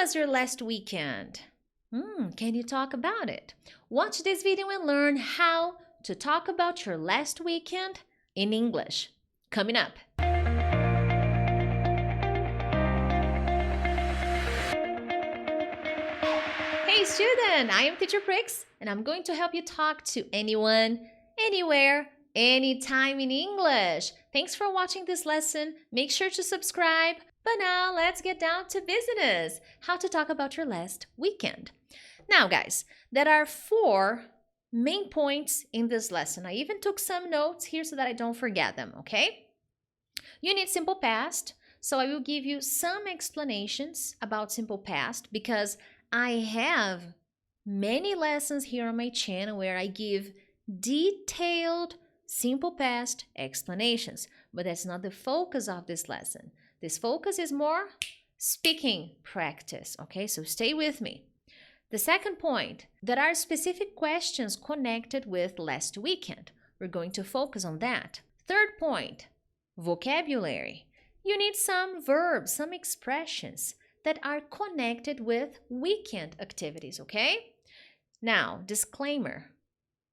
was your last weekend? Can you talk about it? Watch this video and learn how to talk about your last weekend in English. Coming up. Hey student, I am Teacher Prix and I'm going to help you talk to anyone, anywhere, anytime in English. Thanks for watching this lesson. Make sure to subscribe. But now let's get down to business. How to talk about your last weekend. Now guys, there are 4 main points in this lesson. I even took some notes here so that I don't forget them, okay? You need simple past, so I will give you some explanations about simple past because I have many lessons here on my channel where I give detailed simple past explanations, but that's not the focus of this lesson. This focus is more speaking practice, okay? So stay with me. The second point, there are specific questions connected with last weekend. We're going to focus on that. Third point, vocabulary. You need some verbs, some expressions that are connected with weekend activities, okay? Now, disclaimer.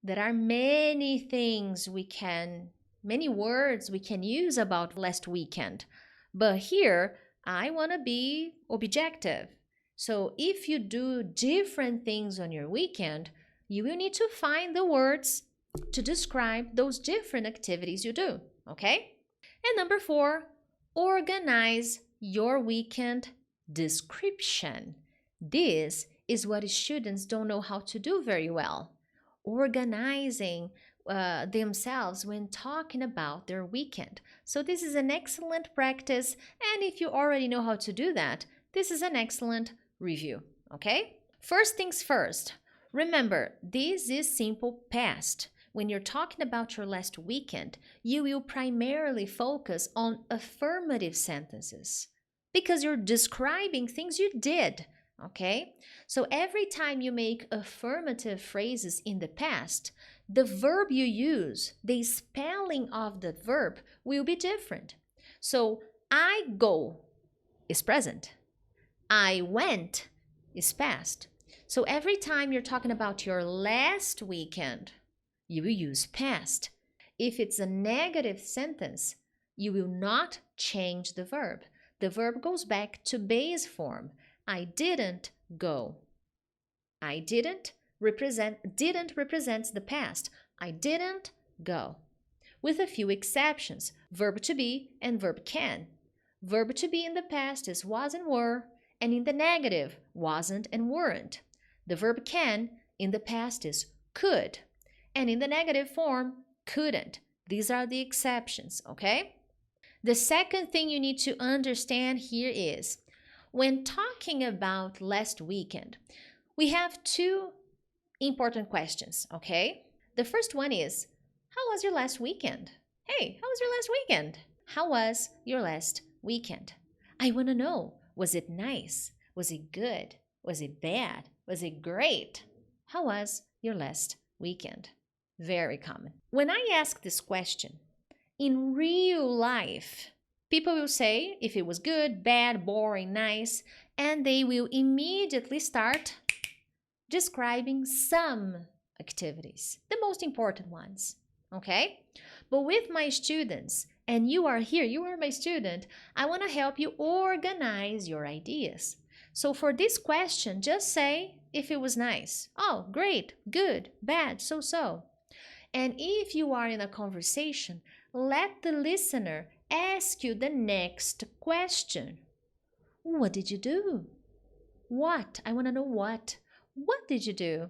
There are many words we can use about last weekend. But here, I want to be objective. So if you do different things on your weekend, you will need to find the words to describe those different activities you do, okay? And number 4, organize your weekend description. This is what students don't know how to do very well. Organizing themselves when talking about their weekend. So this is an excellent practice, and if you already know how to do that, this is an excellent review, okay? First things first, remember, this is simple past. When you're talking about your last weekend, you will primarily focus on affirmative sentences because you're describing things you did, okay? So every time you make affirmative phrases in the past, the verb you use, the spelling of the verb will be different. So I go is present. I went is past. So every time you're talking about your last weekend, you will use past. If it's a negative sentence, you will not change the verb. The verb goes back to base form. I didn't go. I didn't represents the past. I didn't go. With a few exceptions, verb to be and verb can. Verb to be in the past is was and were, and in the negative, wasn't and weren't. The verb can in the past is could, and in the negative form, couldn't. These are the exceptions, okay? The second thing you need to understand here is, when talking about last weekend, we have 2 important questions, okay? The first one is, how was your last weekend? Hey, how was your last weekend? How was your last weekend? I want to know, was it nice? Was it good? Was it bad? Was it great? How was your last weekend? Very common. When I ask this question, in real life, people will say if it was good, bad, boring, nice, and they will immediately start describing some activities, the most important ones, okay? But with my students, and you are here, you are my student, I want to help you organize your ideas. So for this question, just say if it was nice. Oh, great, good, bad, so-so. And if you are in a conversation, let the listener ask you the next question. What did you do? What? I want to know what. What did you do?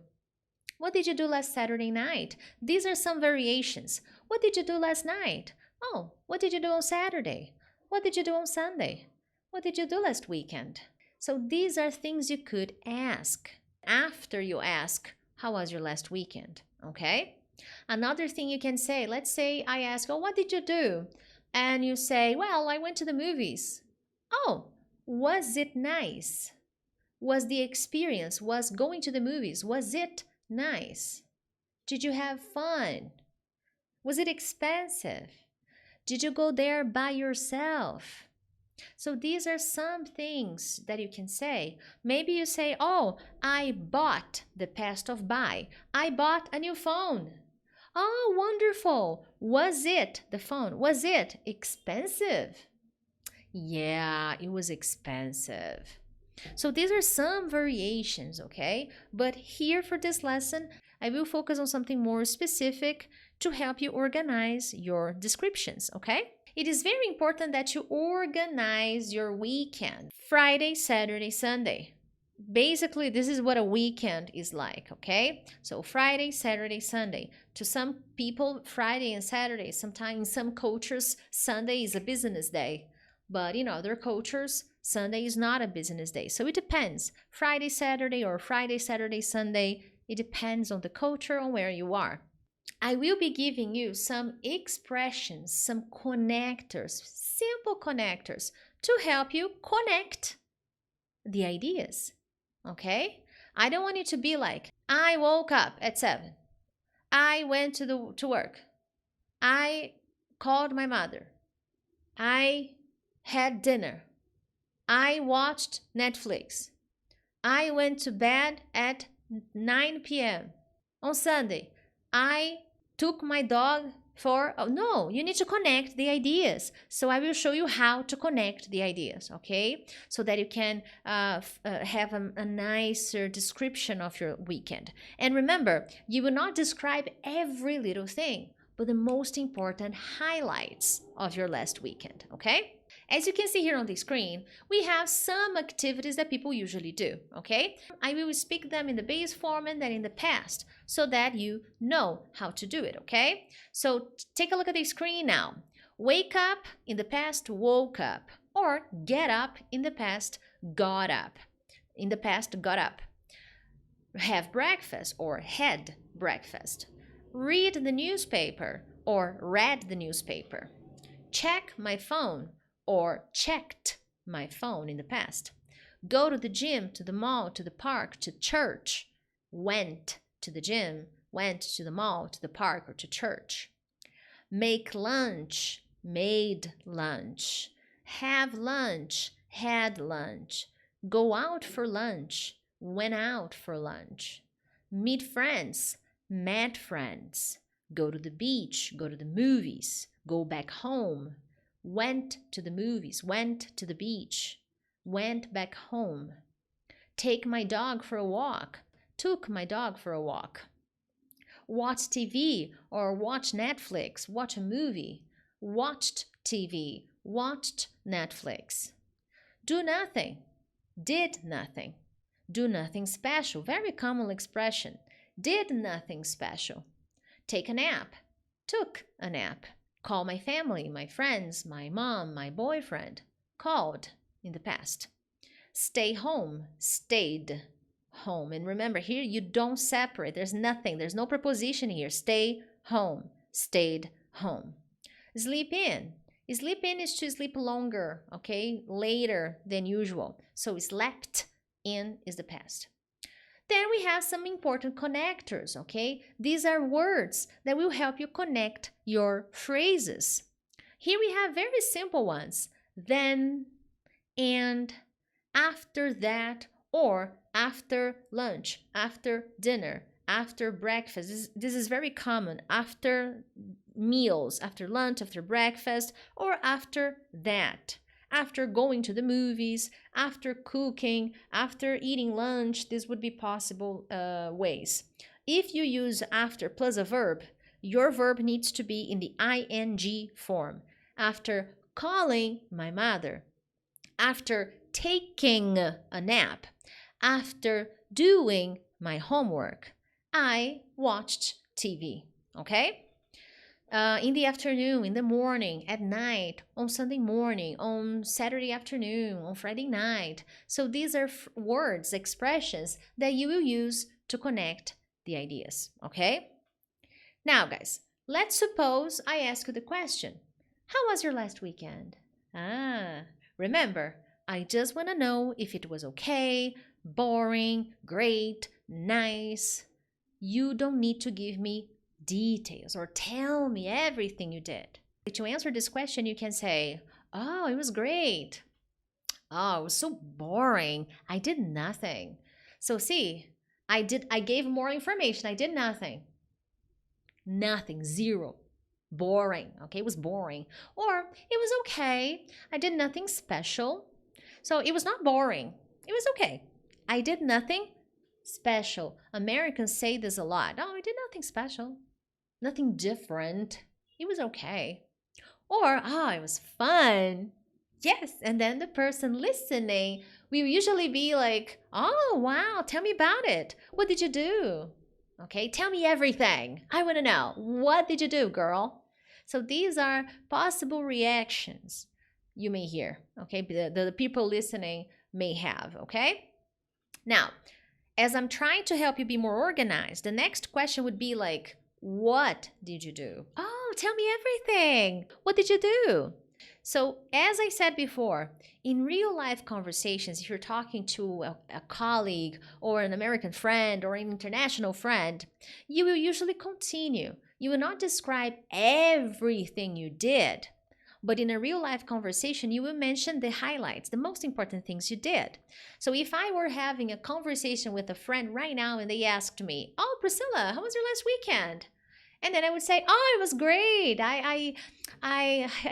What did you do last Saturday night? These are some variations. What did you do last night? Oh, what did you do on Saturday? What did you do on Sunday? What did you do last weekend? So these are things you could ask after you ask, how was your last weekend? Okay? Another thing you can say, let's say I ask, oh, what did you do? And you say, well, I went to the movies. Oh, was it nice? Was the experience, was going to the movies, was it nice? Did you have fun? Was it expensive? Did you go there by yourself? So these are some things that you can say. Maybe you say, oh, I bought, the past of buy. I bought a new phone. Oh, wonderful. Was it, the phone, was it expensive? Yeah, it was expensive. So these are some variations, okay? But here for this lesson, I will focus on something more specific to help you organize your descriptions, okay? It is very important that you organize your weekend. Friday, Saturday, Sunday. Basically, this is what a weekend is like, okay? So Friday, Saturday, Sunday. To some people, Friday and Saturday, sometimes in some cultures, Sunday is a business day. But in other cultures, Sunday is not a business day. So it depends. Friday, Saturday, or Friday, Saturday, Sunday. It depends on the culture, on where you are. I will be giving you some expressions, some connectors, simple connectors to help you connect the ideas. Okay? I don't want it to be like, I woke up at 7. I went to work. I called my mother. I had dinner. I watched Netflix. I went to bed at 9 p.m. On Sunday, I took my dog for. Oh, no, you need to connect the ideas. So I will show you how to connect the ideas, okay? So that you can have a nicer description of your weekend. And remember, you will not describe every little thing, but the most important highlights of your last weekend, okay? As you can see here on the screen, we have some activities that people usually do, okay? I will speak them in the base form and then in the past so that you know how to do it, okay? So take a look at the screen now. Wake up, in the past, woke up. Or get up, in the past, got up. In the past, got up. Have breakfast or had breakfast. Read the newspaper or read the newspaper. Check my phone or checked my phone in the past. Go to the gym, to the mall, to the park, to church. Went to the gym, went to the mall, to the park, or to church. Make lunch, made lunch. Have lunch, had lunch. Go out for lunch, went out for lunch. Meet friends, met friends. Go to the beach, go to the movies, go back home. Went to the movies, went to the beach, went back home. Take my dog for a walk, took my dog for a walk. Watch TV or watch Netflix, watch a movie, watched TV, watched Netflix. Do nothing, did nothing. Do nothing special, very common expression. Did nothing special. Take a nap, took a nap. Call my family, my friends, my mom, my boyfriend. Called in the past. Stay home, stayed home. And remember, here you don't separate. There's nothing. There's no preposition here. Stay home, stayed home. Sleep in. Sleep in is to sleep longer, okay? Later than usual. So slept in is the past. Then we have some important connectors, okay? These are words that will help you connect your phrases. Here we have very simple ones. Then, and, after that, or after lunch, after dinner, after breakfast. This is very common. After meals, after lunch, after breakfast, or after that. After going to the movies, after cooking, after eating lunch, this would be possible ways. If you use after plus a verb, your verb needs to be in the ing form. After calling my mother, after taking a nap, after doing my homework, I watched TV, okay? In the afternoon, in the morning, at night, on Sunday morning, on Saturday afternoon, on Friday night. So these are words, expressions that you will use to connect the ideas, okay? Now, guys, let's suppose I ask you the question, how was your last weekend? Remember, I just want to know if it was okay, boring, great, nice. You don't need to give me details or tell me everything you did. To answer this question, you can say, oh, it was great. Oh, it was so boring. I did nothing. So see, I gave more information. I did nothing. Nothing, zero. Boring. Okay, it was boring. Or it was okay. I did nothing special. So it was not boring. It was okay. I did nothing special. Americans say this a lot. Oh, I did nothing special. Nothing different. It was okay. Or, oh, it was fun. Yes. And then the person listening will usually be like, oh, wow, tell me about it. What did you do? Okay, tell me everything. I want to know. What did you do, girl? So these are possible reactions you may hear. Okay, the people listening may have. Okay. Now, as I'm trying to help you be more organized, the next question would be like, what did you do? Oh, tell me everything. What did you do? So, as I said before, in real life conversations, if you're talking to a colleague or an American friend or an international friend, you will usually continue. You will not describe everything you did. But in a real life conversation, you will mention the highlights, the most important things you did. So if I were having a conversation with a friend right now and they asked me, oh, Priscilla, how was your last weekend? And then I would say, oh, it was great. I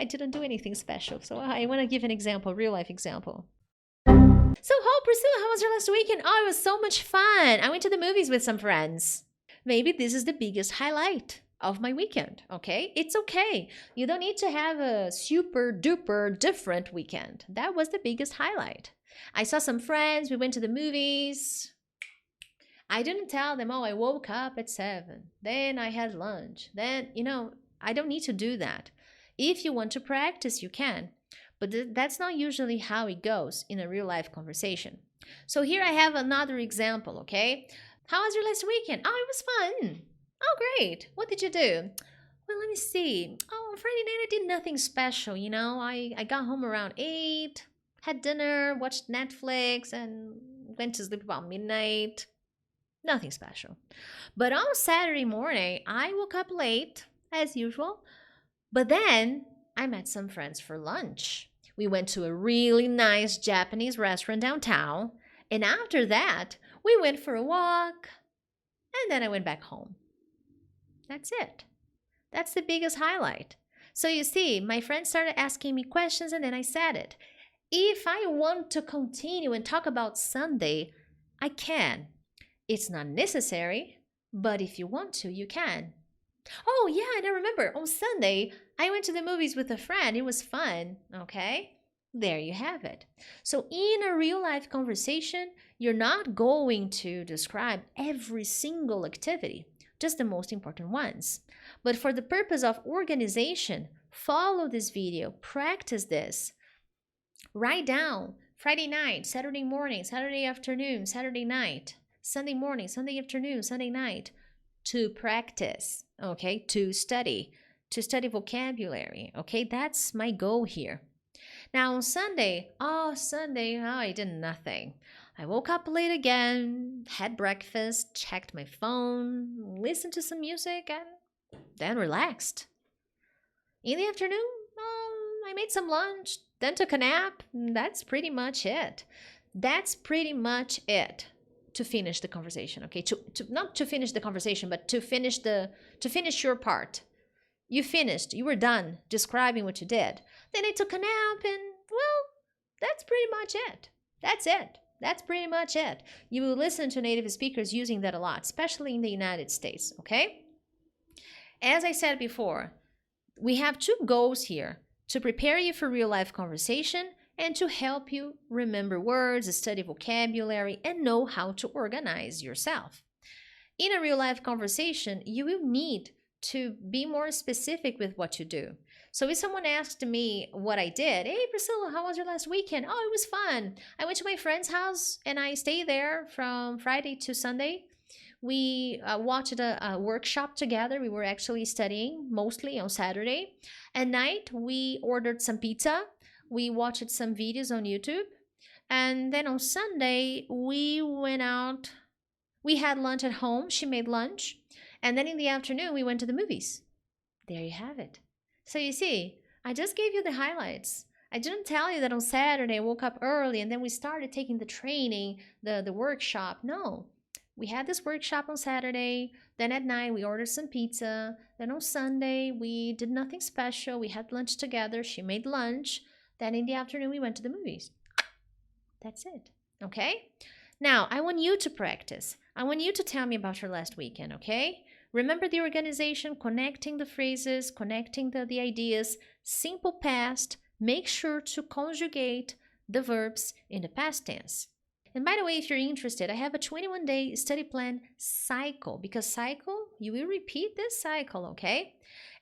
didn't do anything special. So I want to give an example, real life example. So, oh, Priscilla, how was your last weekend? Oh, it was so much fun. I went to the movies with some friends. Maybe this is the biggest highlight of my weekend, okay? It's okay. You don't need to have a super duper different weekend. That was the biggest highlight. I saw some friends, we went to the movies. I didn't tell them, oh, I woke up at 7, then I had lunch. Then, I don't need to do that. If you want to practice, you can. But that's not usually how it goes in a real life conversation. So here I have another example, okay? How was your last weekend? Oh, it was fun. Oh, great. What did you do? Well, let me see. Oh, on Friday night I did nothing special, I got home around 8, had dinner, watched Netflix, and went to sleep about midnight. Nothing special. But on Saturday morning, I woke up late, as usual. But then I met some friends for lunch. We went to a really nice Japanese restaurant downtown. And after that, we went for a walk. And then I went back home. That's it. That's the biggest highlight. So you see, my friends started asking me questions and then I said it. If I want to continue and talk about Sunday, I can. It's not necessary, but if you want to, you can. Oh, yeah, and I remember on Sunday, I went to the movies with a friend. It was fun, okay? There you have it. So, in a real life conversation, you're not going to describe every single activity, just the most important ones. But for the purpose of organization, follow this video, practice this. Write down Friday night, Saturday morning, Saturday afternoon, Saturday night, Sunday morning, Sunday afternoon, Sunday night, to practice, okay, to study vocabulary, okay? That's my goal here. Now on Sunday, I did nothing. I woke up late again, had breakfast, checked my phone, listened to some music, and then relaxed. In the afternoon, I made some lunch, then took a nap. That's pretty much it. That's pretty much it to finish the conversation, okay? To not to finish the conversation, but to finish your part. You finished. You were done describing what you did. Then I took a nap and, well, that's pretty much it. That's it. That's pretty much it. You will listen to native speakers using that a lot, especially in the United States, okay? As I said before, we have two goals here: to prepare you for real life conversation and to help you remember words, study vocabulary, and know how to organize yourself. In a real life conversation, you will need to be more specific with what you do. So if someone asked me what I did, hey Priscilla, how was your last weekend? Oh, it was fun. I went to my friend's house and I stayed there from Friday to Sunday. We watched a workshop together. We were actually studying mostly on Saturday. At night, we ordered some pizza. We watched some videos on YouTube. And then on Sunday, we went out. We had lunch at home. She made lunch. And then in the afternoon, we went to the movies. There you have it. So you see, I just gave you the highlights. I didn't tell you that on Saturday I woke up early and then we started taking the training, the workshop. No. We had this workshop on Saturday. Then at night we ordered some pizza. Then on Sunday we did nothing special. We had lunch together. She made lunch. Then in the afternoon we went to the movies. That's it. Okay? Now, I want you to practice. I want you to tell me about your last weekend, okay? Remember the organization, connecting the phrases, connecting the ideas, simple past. Make sure to conjugate the verbs in the past tense. And by the way, if you're interested, I have a 21-day study plan cycle, because cycle, you will repeat this cycle, okay?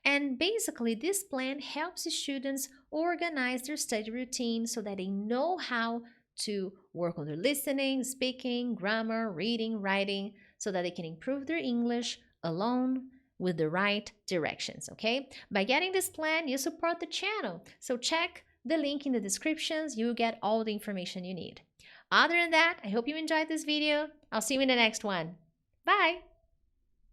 And basically, this plan helps students organize their study routine so that they know how to work on their listening, speaking, grammar, reading, writing, so that they can improve their English alone with the right directions, okay? By getting this plan, you support the channel. So check the link in the descriptions. You'll get all the information you need. Other than that, I hope you enjoyed this video. I'll see you in the next one. Bye!